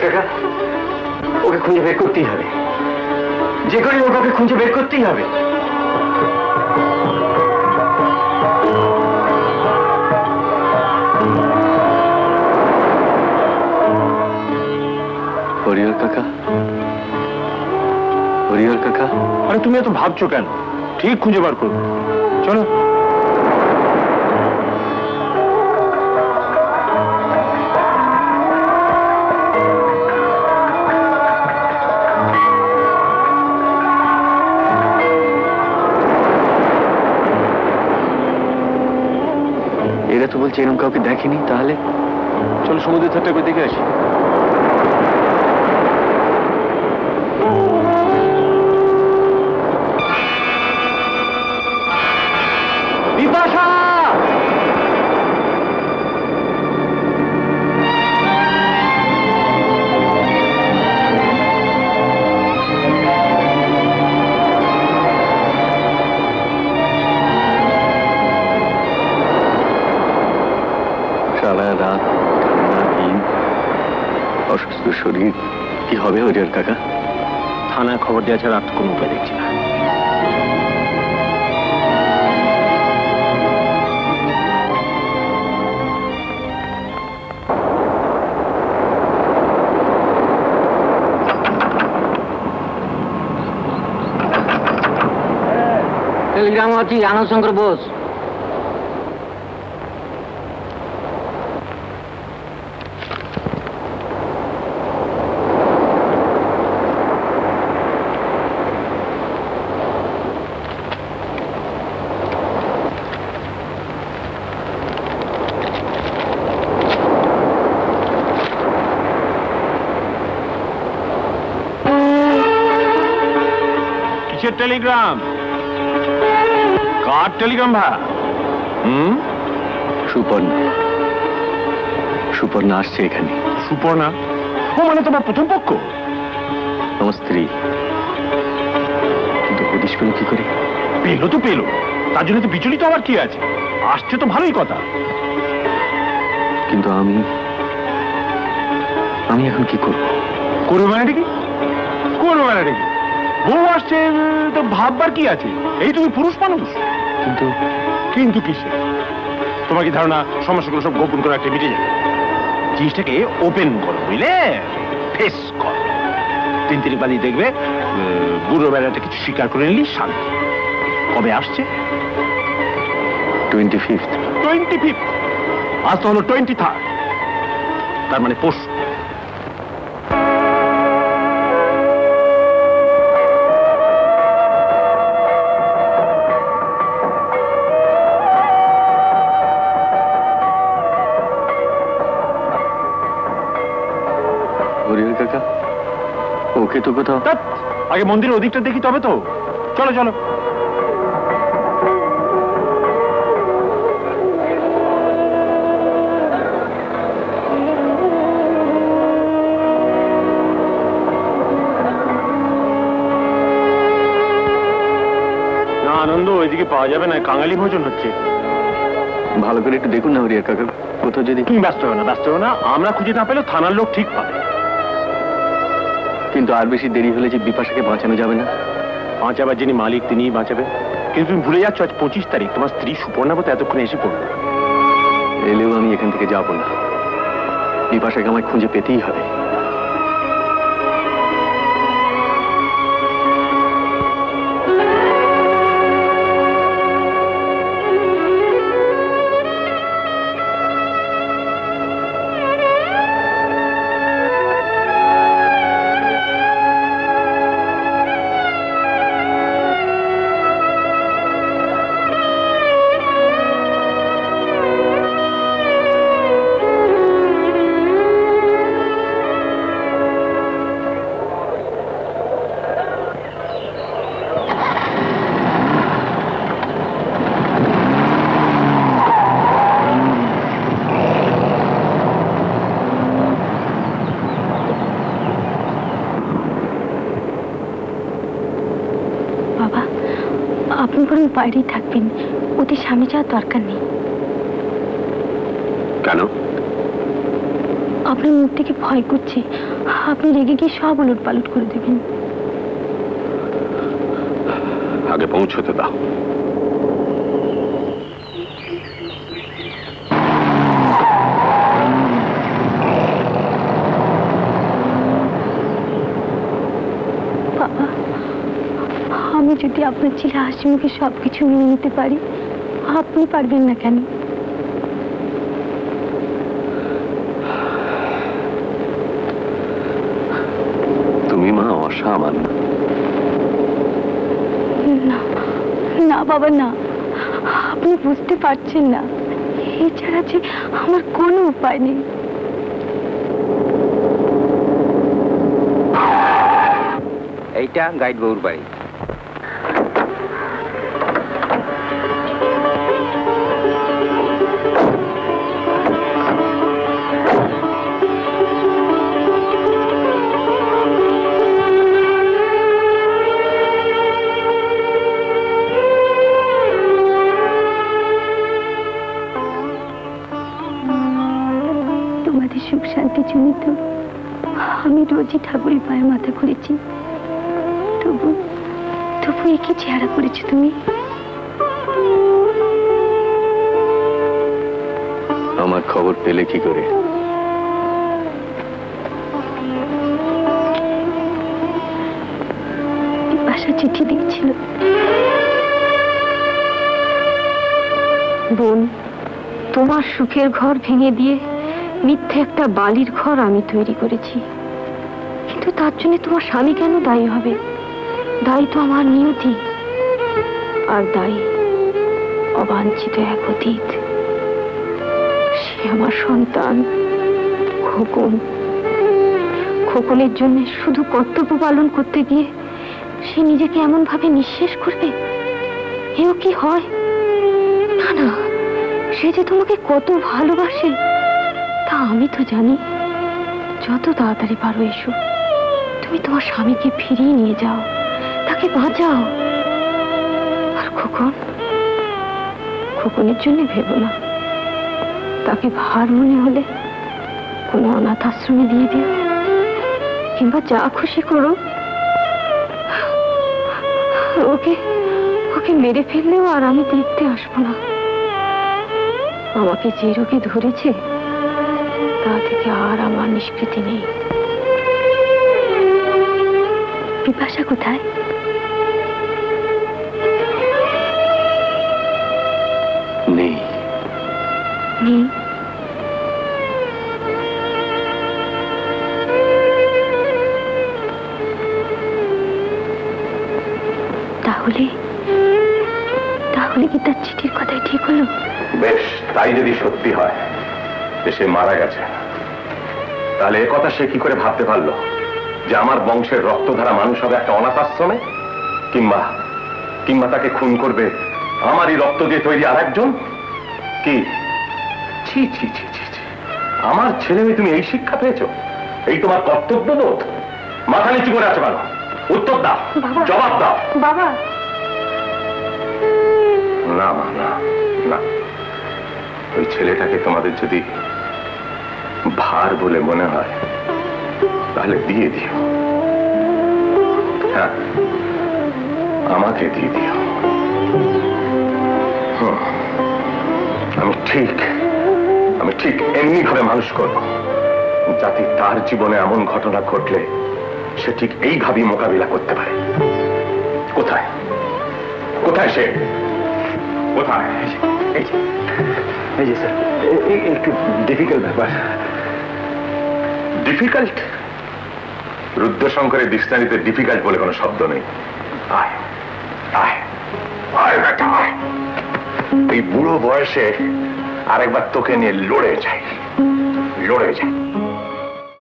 কাকা, ওকে খুঁজে বের করতেই হবে, যে করে ওকে খুঁজে বের করতেই হবে। হরিহর কাকা, হরিহর কাকা। আরে তুমি এত ভাবছো কেন? ঠিক খুঁজে বার করবো, চলো। এরা তো বলছে এরকম কাউকে দেখেনি, তাহলে চলো সমুদ্রের ধারটা করে দেখে আসি। বিপাশা! সারা রাত ঠান্ডা দিন, অসুস্থ শরীর, কি হবে হরিহর কাকা? থানায় খবর দেওয়া ছাড়া আর কোনো উপায় দেখছি না। টেলিগ্রাম ଅଛି ଆନନ୍ଦ ଶଙ୍କର ବୋଷ। কিসের টেলিগ্রাম? কার টেলিগ্রাম ভাই? সুপর্ণা, সুপর্ণা আসছে এখানে। সুপর্ণা? ও মানে তোমার প্রথম পক্ষ? আমার স্ত্রী। কিন্তু হদিশ পেল কি করে? পেলো তো পেলো, তার জন্য তো বিচলিত আবার কি আছে? আসছে তো ভালোই কথা। কিন্তু আমি এখন কি করব? করবো মানে কি? করবো মানে কি? বউ আসছে তো ভাববার কি আছে? এই তুমি পুরুষ মানুষ। কিন্তু কিন্তু কিসে? তোমার কি ধারণা সমস্যাগুলো সব গোপন করে একটা মিটে যাবে? জিনিসটাকে ওপেন করো, বুঝলে? ফেস করো। 3 তারিখ বাদই দেখবে বুড়ো বেলাটা কিছু স্বীকার করে নিলি শান্তি। কবে আসছে? 25th। 25th? আজ তো হলো 23rd, তার মানে পরশু। ওকে তো কোথাও, আগে মন্দিরের ওদিকটা দেখি তবে তো। চলো চলো। না আনন্দ, ওইদিকে পাওয়া যাবে না, কাঙালি ভোজন হচ্ছে। ভালো করে একটু দেখুন না হরিহর কাকা, কোথাও যদি। তুমি ব্যস্ত হবে না, ব্যস্ত হবে না, আমরা খুঁজে না পেলেও থানার লোক ঠিক পাবে। কিন্তু আর বেশি দেরি হলে যে বিপাশাকে বাঁচানো যাবে না। বাঁচাবার যিনি মালিক তিনিই বাঁচাবে। কিন্তু তুমি ভুলে যাচ্ছ আজ 25 তারিখ, তোমার স্ত্রী সুপর্ণা বোধ এতক্ষণে এসে পড়বে। এলেও আমি এখান থেকে যাবো না, বিপাশাকে আমায় খুঁজে পেতেই হবে। বাইরেই থাকবেন, ওদের সামনে যাওয়ার দরকার নেই। কেন? আপনার মুখ থেকে ভয় করছে, আপনি রেগে গিয়ে সব উলট পালট করে দেবেন। আগে পৌঁছতে দাও। বাবা, আমি যদি আপনার ছেলে হাসি মুখে সবকিছু মেনে নিতে পারি, আপনি পারবেন না কেন? তুমি মা অসামান্য। না না বাবা, না, আপনি বুঝতে পারছেন না। এছাড়া যে আমার কোনো উপায় নেই। এইটা গাইড বউর বাড়ি। তোমাদের সুখ শান্তি জন্য তো আমি রোজই ঠাকুরের পায়ে মাথা ঘুরেছি। তবু তবু একে চেহারা করেছো তুমি। আমার খবর পেলে কি করে? বাসা চিঠি দিয়েছিল। বোন, তোমার সুখের ঘর ভেঙে দিয়ে মিথ্যে একটা বালির ঘর আমি তৈরি করেছি। কিন্তু তার জন্য তোমার স্বামী কেন দায়ী হবে? দায়ী তো আমার নিয়তি, আর দায়ী অবাঞ্ছিত এক অতীত। সে আমার সন্তান খোকন। খোকনের জন্য শুধু কর্তব্য পালন করতে গিয়ে সে নিজেকে এমন ভাবে নিঃশেষ করবে, এও কি হয়? না না, সে যে তোমাকে কত ভালোবাসে তা আমি তো জানি। যত তাড়াতাড়ি পারো এসো, তুমি তোমার স্বামীকে ফিরিয়ে নিয়ে যাও, তাকে বাঁচাও। আর খোকনের জন্য ভেবো না। তাকে ভার মনে হলে কোনো অনাথ আশ্রমে দিয়ে দিও, কিংবা যা খুশি করো। ওকে ওকে মেরে ফেললেও আর আমি দেখতে আসবো না। আমাকে যে রোগে ধরেছে তা থেকে আর আমার নিষ্কৃতি নেই। বিপাশা কোথায়? নেই। নেই? তাহলে তাহলে কি তার চিঠির কথাই ঠিক হলো? বেশ, তাই যদি সত্যি হয় যে সে মারা গেছে, তাহলে এ কথা সে কি করে ভাবতে পারলো যে আমার বংশের রক্তধারা মানুষ হবে একটা অনাথ আশ্রমে? কিংবা কিংবা তাকে খুন করবে আমারই রক্ত দিয়ে তৈরি আর একজন? কি ছি ছি ছি ছি ছি! আমার ছেলে মেয়ে তুমি এই শিক্ষা পেয়েছো? এই তোমার কর্তব্যবোধ? মাথা নিচু করে আছো কেন? উত্তর দাও, জবাব দাও। বাবা, না মা, না না, ওই ছেলেটাকে তোমাদের যদি ভার বলে মনে হয় তাহলে দিয়ে দিও। হ্যাঁ, আমাকে দিয়ে দিও। আমি ঠিক এমনি ভাবে মানুষ করব যাতে তার জীবনে এমন ঘটনা ঘটলে সে ঠিক এইভাবেই মোকাবিলা করতে পারে। কোথায় কোথায় সে? কোথায়? এই যে স্যার, একটু ডিফিকাল্ট ব্যাপার। ডিফিকাল্ট? রুদ্রশঙ্করের ডিকশনারিতে ডিফিকাল্ট বলে কোনো শব্দ নেই। আয় আয় আয় বেটা, আয়। এই বুড়ো বয়সে আরেকবার তোকে নিয়ে লড়ে যাই।